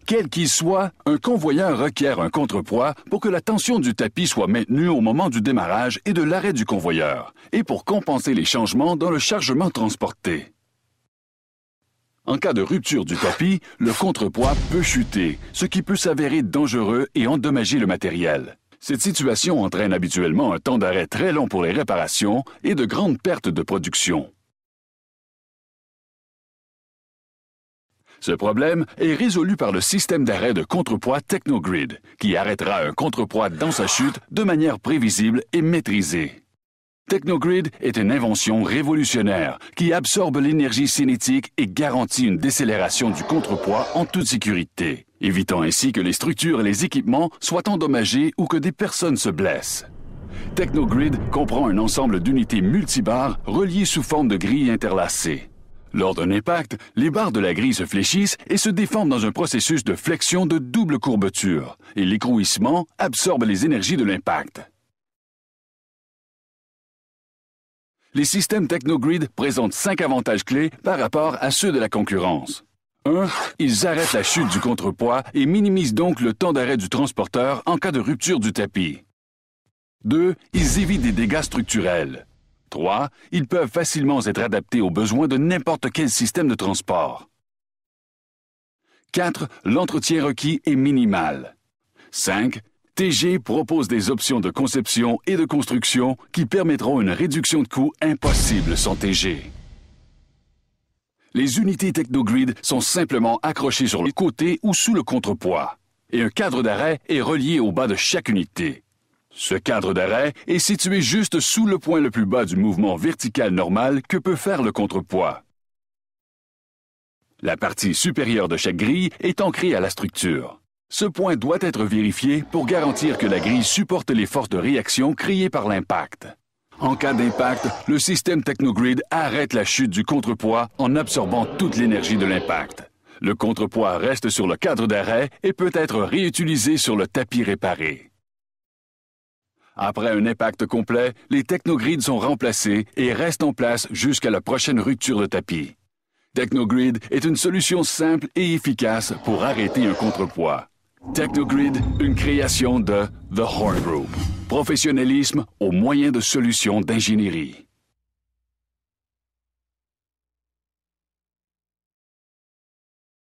Quel qu'il soit, un convoyeur requiert un contrepoids pour que la tension du tapis soit maintenue au moment du démarrage et de l'arrêt du convoyeur, et pour compenser les changements dans le chargement transporté. En cas de rupture du tapis, le contrepoids peut chuter, ce qui peut s'avérer dangereux et endommager le matériel. Cette situation entraîne habituellement un temps d'arrêt très long pour les réparations et de grandes pertes de production. Ce problème est résolu par le système d'arrêt de contrepoids Technogrid, qui arrêtera un contrepoids dans sa chute de manière prévisible et maîtrisée. Technogrid est une invention révolutionnaire qui absorbe l'énergie cinétique et garantit une décélération du contrepoids en toute sécurité, évitant ainsi que les structures et les équipements soient endommagés ou que des personnes se blessent. Technogrid comprend un ensemble d'unités multibarres reliées sous forme de grilles interlacées. Lors d'un impact, les barres de la grille se fléchissent et se déforment dans un processus de flexion de double courbeture, et l'écrouissement absorbe les énergies de l'impact. Les systèmes Technogrid présentent 5 avantages clés par rapport à ceux de la concurrence. 1. Ils arrêtent la chute du contrepoids et minimisent donc le temps d'arrêt du transporteur en cas de rupture du tapis. 2. Ils évitent des dégâts structurels. 3. Ils peuvent facilement être adaptés aux besoins de n'importe quel système de transport. 4. L'entretien requis est minimal. 5. TG propose des options de conception et de construction qui permettront une réduction de coûts impossible sans TG. Les unités Technogrid sont simplement accrochées sur le côté ou sous le contrepoids, et un cadre d'arrêt est relié au bas de chaque unité. Ce cadre d'arrêt est situé juste sous le point le plus bas du mouvement vertical normal que peut faire le contrepoids. La partie supérieure de chaque grille est ancrée à la structure. Ce point doit être vérifié pour garantir que la grille supporte les forces de réaction créées par l'impact. En cas d'impact, le système Technogrid arrête la chute du contrepoids en absorbant toute l'énergie de l'impact. Le contrepoids reste sur le cadre d'arrêt et peut être réutilisé sur le tapis réparé. Après un impact complet, les Technogrids sont remplacés et restent en place jusqu'à la prochaine rupture de tapis. Technogrid est une solution simple et efficace pour arrêter un contrepoids. Technogrid, une création de The Horn Group. Professionnalisme au moyen de solutions d'ingénierie.